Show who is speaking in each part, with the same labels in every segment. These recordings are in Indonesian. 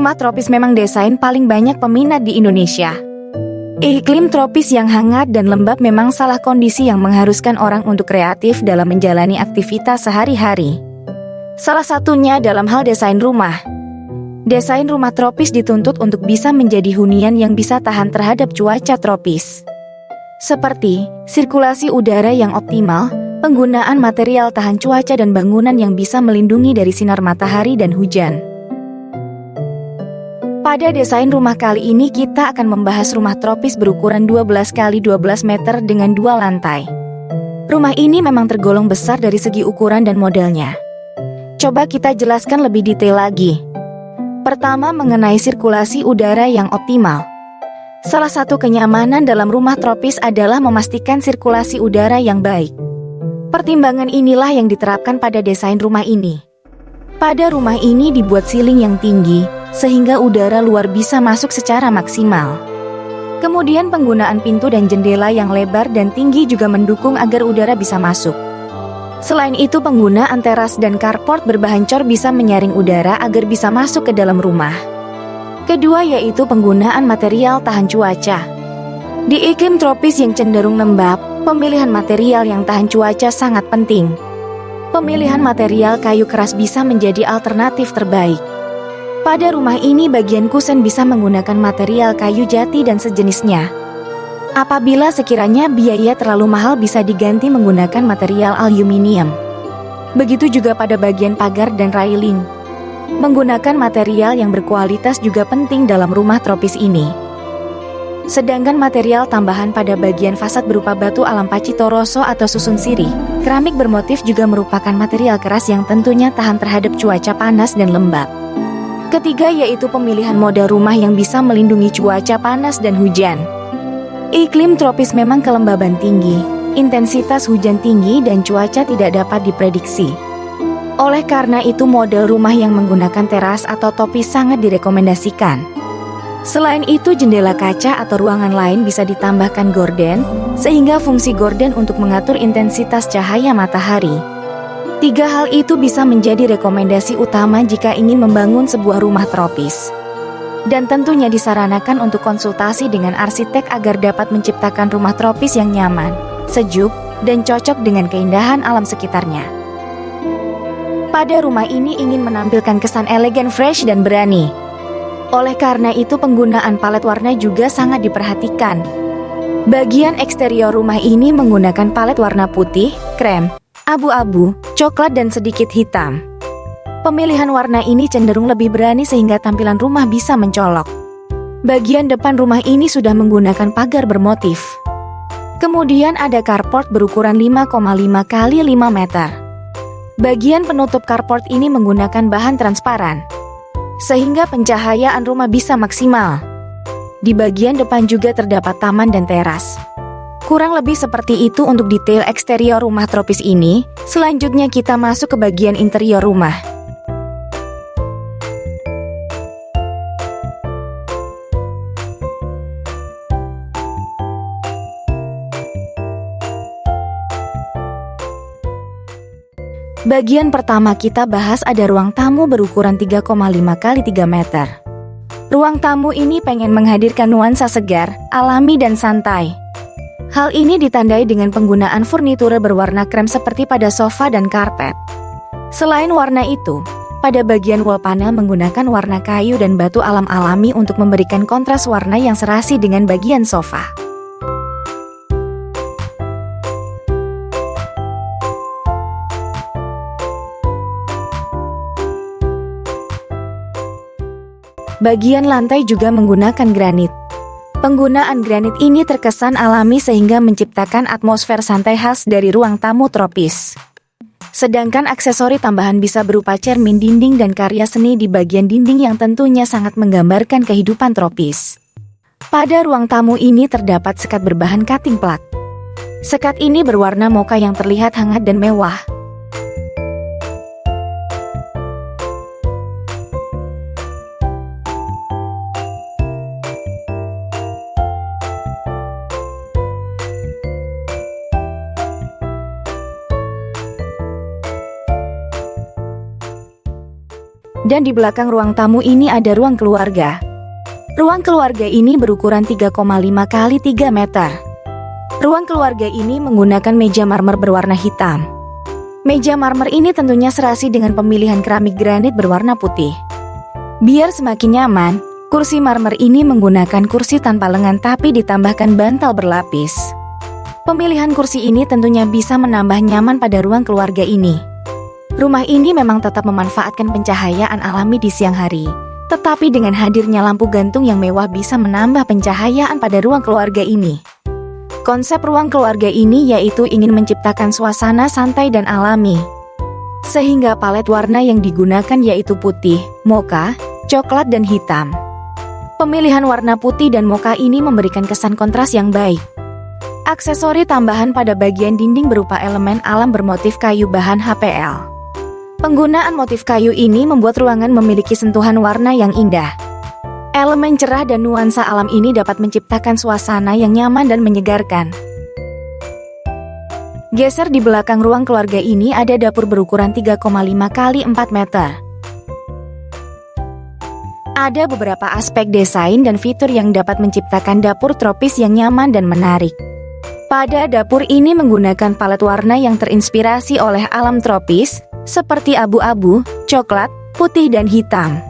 Speaker 1: Rumah tropis memang desain paling banyak peminat di Indonesia. Iklim tropis yang hangat dan lembab memang salah kondisi yang mengharuskan orang untuk kreatif dalam menjalani aktivitas sehari-hari. Salah satunya dalam hal desain rumah. Desain rumah tropis dituntut untuk bisa menjadi hunian yang bisa tahan terhadap cuaca tropis. Seperti sirkulasi udara yang optimal, penggunaan material tahan cuaca dan bangunan yang bisa melindungi dari sinar matahari dan hujan. Pada desain rumah kali ini kita akan membahas rumah tropis berukuran 12 x 12 meter dengan 2 lantai. Rumah ini memang tergolong besar dari segi ukuran dan modelnya. Coba kita jelaskan lebih detail lagi. Pertama, mengenai sirkulasi udara yang optimal. Salah satu kenyamanan dalam rumah tropis adalah memastikan sirkulasi udara yang baik. Pertimbangan inilah yang diterapkan pada desain rumah ini. Pada rumah ini dibuat siling yang tinggi, sehingga udara luar bisa masuk secara maksimal. Kemudian penggunaan pintu dan jendela yang lebar dan tinggi juga mendukung agar udara bisa masuk. Selain itu, penggunaan teras dan carport berbahan cor bisa menyaring udara agar bisa masuk ke dalam rumah. Kedua yaitu penggunaan material tahan cuaca. Di iklim tropis yang cenderung lembab, pemilihan material yang tahan cuaca sangat penting. Pemilihan material kayu keras bisa menjadi alternatif terbaik. Pada rumah ini bagian kusen bisa menggunakan material kayu jati dan sejenisnya. Apabila sekiranya biaya terlalu mahal bisa diganti menggunakan material aluminium. Begitu juga pada bagian pagar dan railing. Menggunakan material yang berkualitas juga penting dalam rumah tropis ini. Sedangkan material tambahan pada bagian fasad berupa batu alam pacitoroso atau susun sirih, keramik bermotif juga merupakan material keras yang tentunya tahan terhadap cuaca panas dan lembab. Ketiga yaitu pemilihan model rumah yang bisa melindungi cuaca panas dan hujan. Iklim tropis memang kelembaban tinggi, intensitas hujan tinggi dan cuaca tidak dapat diprediksi. Oleh karena itu model rumah yang menggunakan teras atau topi sangat direkomendasikan. Selain itu jendela kaca atau ruangan lain bisa ditambahkan gorden, sehingga fungsi gorden untuk mengatur intensitas cahaya matahari. Tiga hal itu bisa menjadi rekomendasi utama jika ingin membangun sebuah rumah tropis. Dan tentunya disarankan untuk konsultasi dengan arsitek agar dapat menciptakan rumah tropis yang nyaman, sejuk, dan cocok dengan keindahan alam sekitarnya. Pada rumah ini ingin menampilkan kesan elegan, fresh, dan berani. Oleh karena itu penggunaan palet warna juga sangat diperhatikan. Bagian eksterior rumah ini menggunakan palet warna putih, krem, abu-abu, coklat dan sedikit hitam. Pemilihan warna ini cenderung lebih berani sehingga tampilan rumah bisa mencolok. Bagian depan rumah ini sudah menggunakan pagar bermotif. Kemudian ada carport berukuran 5,5 x 5 meter. Bagian penutup carport ini menggunakan bahan transparan, sehingga pencahayaan rumah bisa maksimal. Di bagian depan juga terdapat taman dan teras. Kurang lebih seperti itu untuk detail eksterior rumah tropis ini. Selanjutnya kita masuk ke bagian interior rumah. Bagian pertama kita bahas ada ruang tamu berukuran 3,5 x 3 meter. Ruang tamu ini pengen menghadirkan nuansa segar, alami dan santai. Hal ini ditandai dengan penggunaan furniture berwarna krem seperti pada sofa dan karpet. Selain warna itu, pada bagian wall panel menggunakan warna kayu dan batu alam alami untuk memberikan kontras warna yang serasi dengan bagian sofa. Bagian lantai juga menggunakan granit. Penggunaan granit ini terkesan alami sehingga menciptakan atmosfer santai khas dari ruang tamu tropis. Sedangkan aksesori tambahan bisa berupa cermin dinding dan karya seni di bagian dinding yang tentunya sangat menggambarkan kehidupan tropis. Pada ruang tamu ini terdapat sekat berbahan cutting plat. Sekat ini berwarna mocha yang terlihat hangat dan mewah. Dan di belakang ruang tamu ini ada ruang keluarga. Ruang keluarga ini berukuran 3,5 kali 3 meter. Ruang keluarga ini menggunakan meja marmer berwarna hitam. Meja marmer ini tentunya serasi dengan pemilihan keramik granit berwarna putih. Biar semakin nyaman, kursi marmer ini menggunakan kursi tanpa lengan tapi ditambahkan bantal berlapis. Pemilihan kursi ini tentunya bisa menambah nyaman pada ruang keluarga ini. Rumah ini memang tetap memanfaatkan pencahayaan alami di siang hari, tetapi dengan hadirnya lampu gantung yang mewah bisa menambah pencahayaan pada ruang keluarga ini. Konsep ruang keluarga ini yaitu ingin menciptakan suasana santai dan alami. Sehingga palet warna yang digunakan yaitu putih, mocha, coklat dan hitam. Pemilihan warna putih dan mocha ini memberikan kesan kontras yang baik. Aksesori tambahan pada bagian dinding berupa elemen alam bermotif kayu bahan HPL. Penggunaan motif kayu ini membuat ruangan memiliki sentuhan warna yang indah. Elemen cerah dan nuansa alam ini dapat menciptakan suasana yang nyaman dan menyegarkan. Geser di belakang ruang keluarga ini ada dapur berukuran 3,5 kali 4 meter. Ada beberapa aspek desain dan fitur yang dapat menciptakan dapur tropis yang nyaman dan menarik. Pada dapur ini menggunakan palet warna yang terinspirasi oleh alam tropis, seperti abu-abu, coklat, putih dan hitam.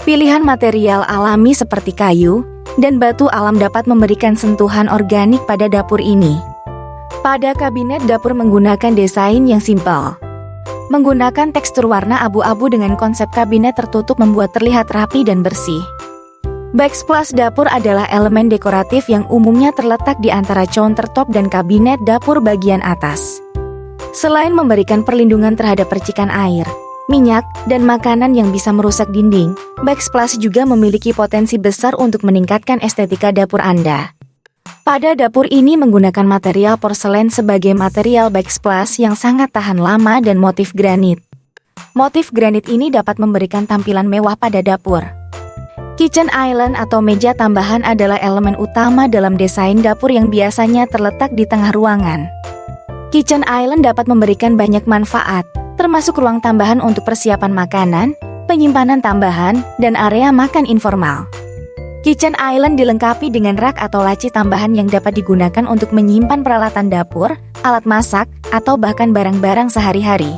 Speaker 1: Pilihan material alami seperti kayu dan batu alam dapat memberikan sentuhan organik pada dapur ini. Pada kabinet dapur menggunakan desain yang simpel. Menggunakan tekstur warna abu-abu dengan konsep kabinet tertutup membuat terlihat rapi dan bersih. Backsplash dapur adalah elemen dekoratif yang umumnya terletak di antara countertop dan kabinet dapur bagian atas. Selain memberikan perlindungan terhadap percikan air, minyak, dan makanan yang bisa merusak dinding, backsplash juga memiliki potensi besar untuk meningkatkan estetika dapur Anda. Pada dapur ini menggunakan material porselen sebagai material backsplash yang sangat tahan lama dan motif granit. Motif granit ini dapat memberikan tampilan mewah pada dapur. Kitchen island atau meja tambahan adalah elemen utama dalam desain dapur yang biasanya terletak di tengah ruangan. Kitchen island dapat memberikan banyak manfaat, termasuk ruang tambahan untuk persiapan makanan, penyimpanan tambahan, dan area makan informal. Kitchen island dilengkapi dengan rak atau laci tambahan yang dapat digunakan untuk menyimpan peralatan dapur, alat masak, atau bahkan barang-barang sehari-hari.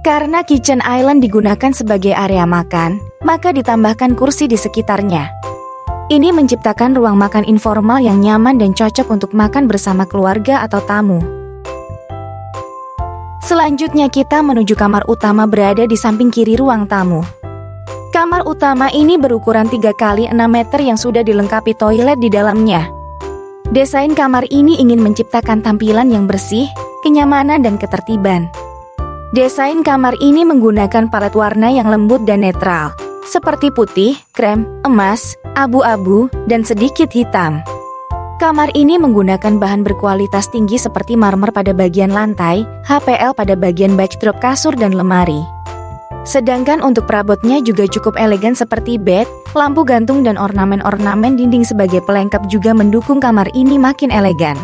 Speaker 1: Karena kitchen island digunakan sebagai area makan, maka ditambahkan kursi di sekitarnya. Ini menciptakan ruang makan informal yang nyaman dan cocok untuk makan bersama keluarga atau tamu. Selanjutnya kita menuju kamar utama berada di samping kiri ruang tamu. Kamar utama ini berukuran 3 kali 6 meter yang sudah dilengkapi toilet di dalamnya. Desain kamar ini ingin menciptakan tampilan yang bersih, kenyamanan dan ketertiban. Desain kamar ini menggunakan palet warna yang lembut dan netral, seperti putih, krem, emas, abu-abu, dan sedikit hitam. Kamar ini menggunakan bahan berkualitas tinggi seperti marmer pada bagian lantai, HPL pada bagian backdrop kasur dan lemari. Sedangkan untuk perabotnya juga cukup elegan seperti bed, lampu gantung dan ornamen-ornamen dinding sebagai pelengkap juga mendukung kamar ini makin elegan.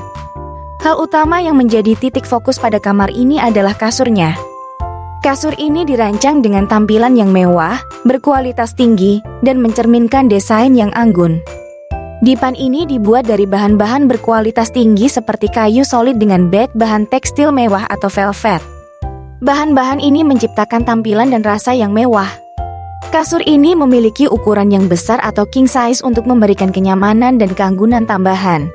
Speaker 1: Hal utama yang menjadi titik fokus pada kamar ini adalah kasurnya. Kasur ini dirancang dengan tampilan yang mewah, berkualitas tinggi, dan mencerminkan desain yang anggun. Dipan ini dibuat dari bahan-bahan berkualitas tinggi seperti kayu solid dengan bed bahan tekstil mewah atau velvet. Bahan-bahan ini menciptakan tampilan dan rasa yang mewah. Kasur ini memiliki ukuran yang besar atau king size untuk memberikan kenyamanan dan keanggunan tambahan.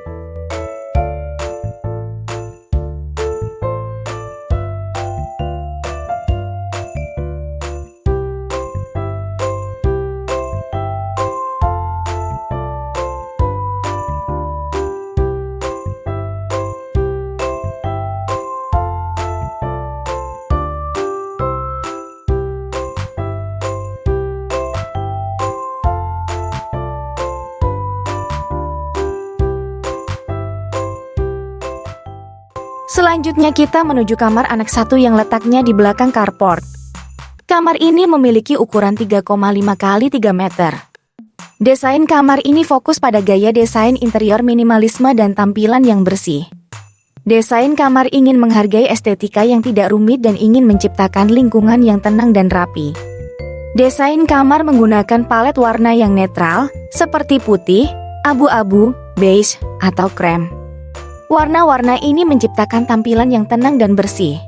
Speaker 1: Selanjutnya kita menuju kamar anak satu yang letaknya di belakang carport. Kamar ini memiliki ukuran 3,5 kali 3 meter. Desain kamar ini fokus pada gaya desain interior minimalisme dan tampilan yang bersih. Desain kamar ingin menghargai estetika yang tidak rumit dan ingin menciptakan lingkungan yang tenang dan rapi. Desain kamar menggunakan palet warna yang netral, seperti putih, abu-abu, beige, atau krem. Warna-warna ini menciptakan tampilan yang tenang dan bersih.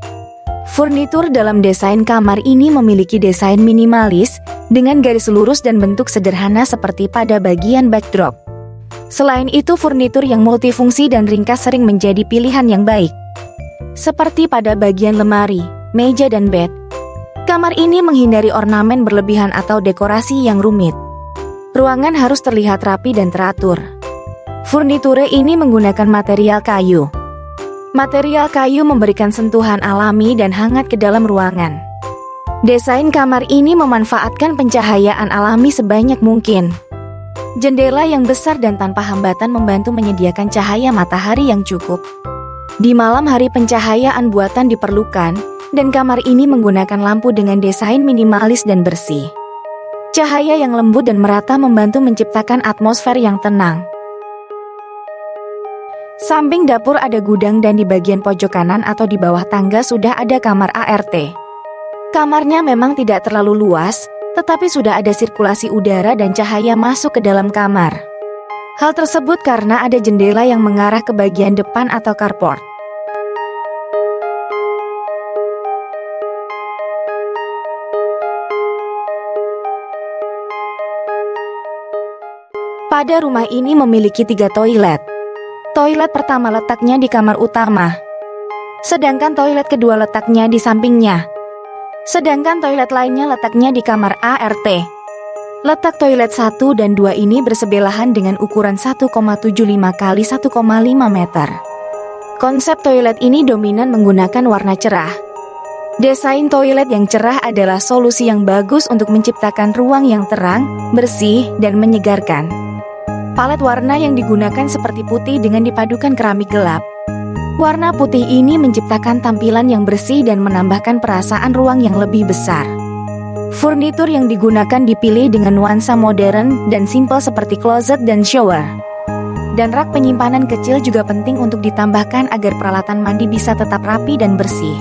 Speaker 1: Furnitur dalam desain kamar ini memiliki desain minimalis, dengan garis lurus dan bentuk sederhana seperti pada bagian backdrop. Selain itu, furnitur yang multifungsi dan ringkas sering menjadi pilihan yang baik. Seperti pada bagian lemari, meja dan bed. Kamar ini menghindari ornamen berlebihan atau dekorasi yang rumit. Ruangan harus terlihat rapi dan teratur. Furnitur ini menggunakan material kayu. Material kayu memberikan sentuhan alami dan hangat ke dalam ruangan. Desain kamar ini memanfaatkan pencahayaan alami sebanyak mungkin. Jendela yang besar dan tanpa hambatan membantu menyediakan cahaya matahari yang cukup. Di malam hari pencahayaan buatan diperlukan, dan kamar ini menggunakan lampu dengan desain minimalis dan bersih. Cahaya yang lembut dan merata membantu menciptakan atmosfer yang tenang. Samping dapur ada gudang dan di bagian pojok kanan atau di bawah tangga sudah ada kamar ART. Kamarnya memang tidak terlalu luas, tetapi sudah ada sirkulasi udara dan cahaya masuk ke dalam kamar. Hal tersebut karena ada jendela yang mengarah ke bagian depan atau carport. Pada rumah ini memiliki 3 toilet. Toilet pertama letaknya di kamar utama, sedangkan toilet kedua letaknya di sampingnya. Sedangkan toilet lainnya letaknya di kamar ART. Letak toilet 1 dan 2 ini bersebelahan dengan ukuran 1,75 x 1,5 meter. Konsep toilet ini dominan menggunakan warna cerah. Desain toilet yang cerah adalah solusi yang bagus untuk menciptakan ruang yang terang, bersih, dan menyegarkan. Palet warna yang digunakan seperti putih dengan dipadukan keramik gelap. Warna putih ini menciptakan tampilan yang bersih dan menambahkan perasaan ruang yang lebih besar. Furnitur yang digunakan dipilih dengan nuansa modern dan simpel seperti kloset dan shower. Dan rak penyimpanan kecil juga penting untuk ditambahkan agar peralatan mandi bisa tetap rapi dan bersih.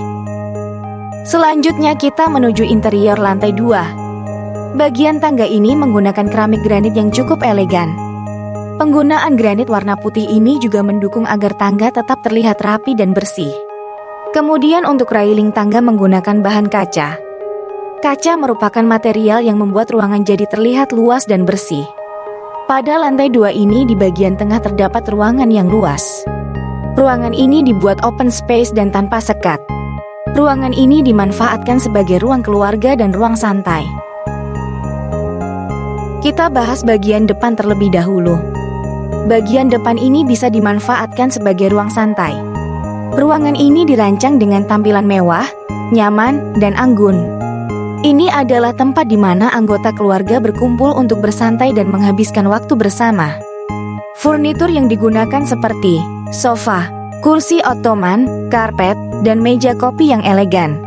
Speaker 1: Selanjutnya kita menuju interior lantai 2. Bagian tangga ini menggunakan keramik granit yang cukup elegan. Penggunaan granit warna putih ini juga mendukung agar tangga tetap terlihat rapi dan bersih. Kemudian untuk railing tangga menggunakan bahan kaca. Kaca merupakan material yang membuat ruangan jadi terlihat luas dan bersih. Pada lantai 2 ini di bagian tengah terdapat ruangan yang luas. Ruangan ini dibuat open space dan tanpa sekat. Ruangan ini dimanfaatkan sebagai ruang keluarga dan ruang santai. Kita bahas bagian depan terlebih dahulu. Bagian depan ini bisa dimanfaatkan sebagai ruang santai. Ruangan ini dirancang dengan tampilan mewah, nyaman, dan anggun. Ini adalah tempat di mana anggota keluarga berkumpul untuk bersantai dan menghabiskan waktu bersama. Furnitur yang digunakan seperti sofa, kursi ottoman, karpet, dan meja kopi yang elegan.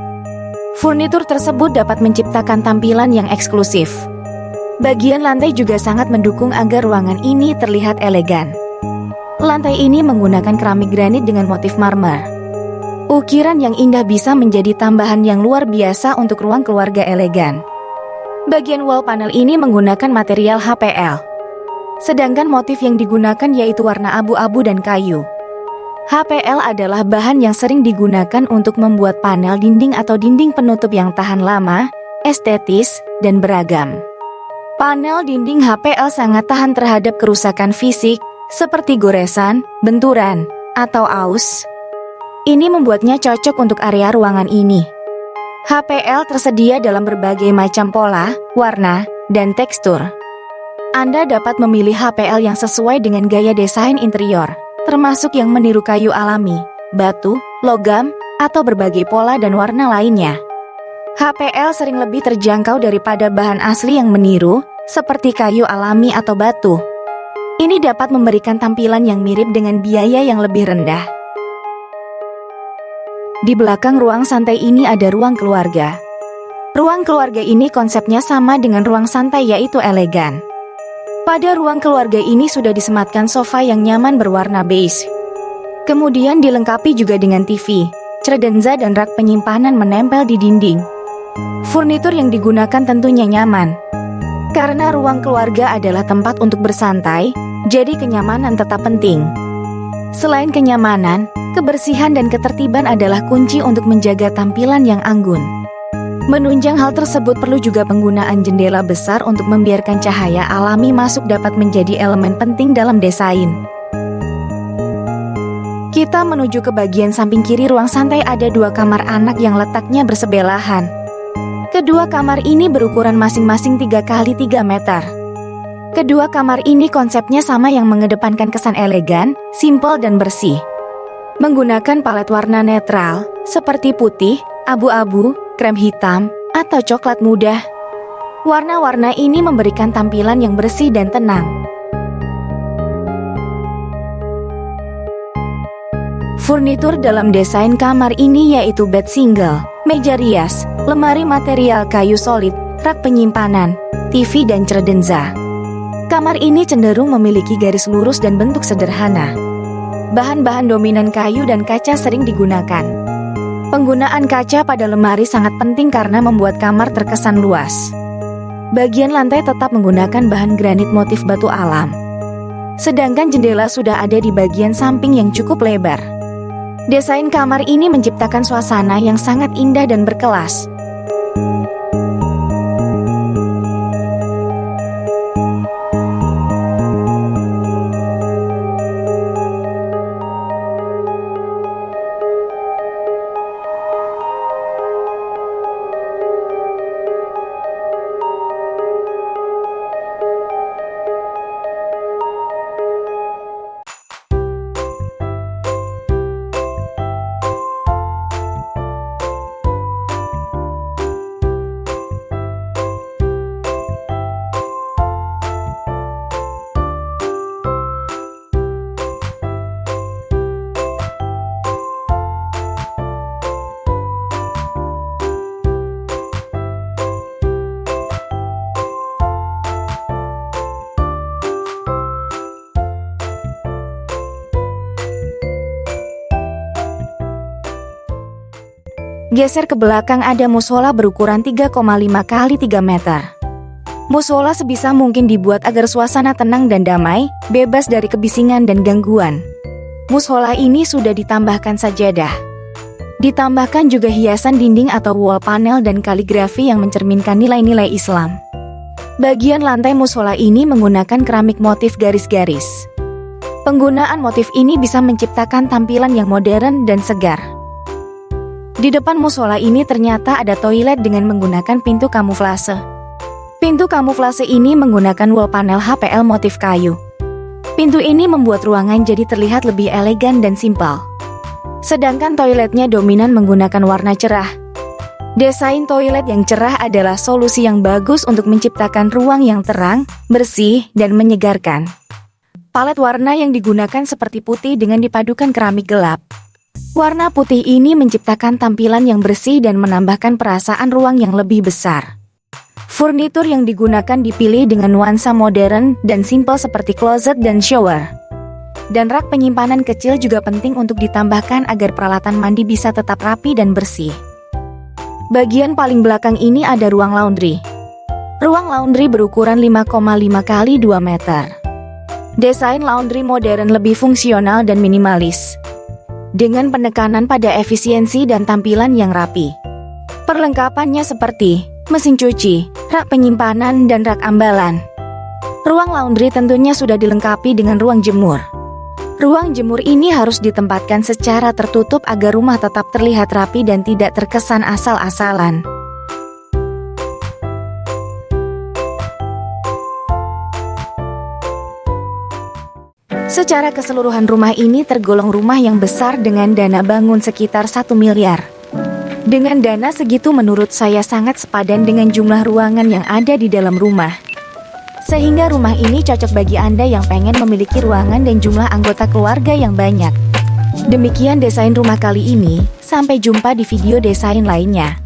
Speaker 1: Furnitur tersebut dapat menciptakan tampilan yang eksklusif. Bagian lantai juga sangat mendukung agar ruangan ini terlihat elegan. Lantai ini menggunakan keramik granit dengan motif marmer. Ukiran yang indah bisa menjadi tambahan yang luar biasa untuk ruang keluarga elegan. Bagian wall panel ini menggunakan material HPL. Sedangkan motif yang digunakan yaitu warna abu-abu dan kayu. HPL adalah bahan yang sering digunakan untuk membuat panel dinding atau dinding penutup yang tahan lama, estetis, dan beragam. Panel dinding HPL sangat tahan terhadap kerusakan fisik, seperti goresan, benturan, atau aus. Ini membuatnya cocok untuk area ruangan ini. HPL tersedia dalam berbagai macam pola, warna, dan tekstur. Anda dapat memilih HPL yang sesuai dengan gaya desain interior, termasuk yang meniru kayu alami, batu, logam, atau berbagai pola dan warna lainnya. HPL sering lebih terjangkau daripada bahan asli yang meniru, seperti kayu alami atau batu. Ini dapat memberikan tampilan yang mirip dengan biaya yang lebih rendah. Di belakang ruang santai ini ada ruang keluarga. Ruang keluarga ini konsepnya sama dengan ruang santai yaitu elegan. Pada ruang keluarga ini sudah disematkan sofa yang nyaman berwarna beige. Kemudian dilengkapi juga dengan TV, credenza dan rak penyimpanan menempel di dinding. Furnitur yang digunakan tentunya nyaman. Karena ruang keluarga adalah tempat untuk bersantai, jadi kenyamanan tetap penting. Selain kenyamanan, kebersihan dan ketertiban adalah kunci untuk menjaga tampilan yang anggun. Menunjang hal tersebut perlu juga penggunaan jendela besar untuk membiarkan cahaya alami masuk dapat menjadi elemen penting dalam desain. Kita menuju ke bagian samping kiri ruang santai ada 2 kamar anak yang letaknya bersebelahan. Kedua kamar ini berukuran masing-masing 3 x 3 meter. Kedua kamar ini konsepnya sama yang mengedepankan kesan elegan, simpel dan bersih. Menggunakan palet warna netral, seperti putih, abu-abu, krem hitam, atau coklat muda. Warna-warna ini memberikan tampilan yang bersih dan tenang. Furnitur dalam desain kamar ini yaitu bed single, meja rias, lemari material kayu solid, rak penyimpanan, TV dan credenza. Kamar ini cenderung memiliki garis lurus dan bentuk sederhana. Bahan-bahan dominan kayu dan kaca sering digunakan. Penggunaan kaca pada lemari sangat penting karena membuat kamar terkesan luas. Bagian lantai tetap menggunakan bahan granit motif batu alam. Sedangkan jendela sudah ada di bagian samping yang cukup lebar. Desain kamar ini menciptakan suasana yang sangat indah dan berkelas. Geser ke belakang ada musola berukuran 3,5 x 3 meter. Musola sebisa mungkin dibuat agar suasana tenang dan damai, bebas dari kebisingan dan gangguan. Musola ini sudah ditambahkan sajadah. Ditambahkan juga hiasan dinding atau wall panel dan kaligrafi yang mencerminkan nilai-nilai Islam. Bagian lantai musola ini menggunakan keramik motif garis-garis. Penggunaan motif ini bisa menciptakan tampilan yang modern dan segar. Di depan musola ini ternyata ada toilet dengan menggunakan pintu kamuflase. Pintu kamuflase ini menggunakan wall panel HPL motif kayu. Pintu ini membuat ruangan jadi terlihat lebih elegan dan simpel. Sedangkan toiletnya dominan menggunakan warna cerah. Desain toilet yang cerah adalah solusi yang bagus untuk menciptakan ruang yang terang, bersih, dan menyegarkan. Palet warna yang digunakan seperti putih dengan dipadukan keramik gelap. Warna putih ini menciptakan tampilan yang bersih dan menambahkan perasaan ruang yang lebih besar. Furnitur yang digunakan dipilih dengan nuansa modern dan simpel seperti kloset dan shower. Dan rak penyimpanan kecil juga penting untuk ditambahkan agar peralatan mandi bisa tetap rapi dan bersih. Bagian paling belakang ini ada ruang laundry. Ruang laundry berukuran 5,5 x 2 meter. Desain laundry modern lebih fungsional dan minimalis, dengan penekanan pada efisiensi dan tampilan yang rapi. Perlengkapannya seperti mesin cuci, rak penyimpanan, dan rak ambalan. Ruang laundry tentunya sudah dilengkapi dengan ruang jemur. Ruang jemur ini harus ditempatkan secara tertutup agar rumah tetap terlihat rapi dan tidak terkesan asal-asalan. Secara keseluruhan rumah ini tergolong rumah yang besar dengan dana bangun sekitar 1 miliar. Dengan dana segitu menurut saya sangat sepadan dengan jumlah ruangan yang ada di dalam rumah. Sehingga rumah ini cocok bagi Anda yang pengen memiliki ruangan dan jumlah anggota keluarga yang banyak. Demikian desain rumah kali ini, sampai jumpa di video desain lainnya.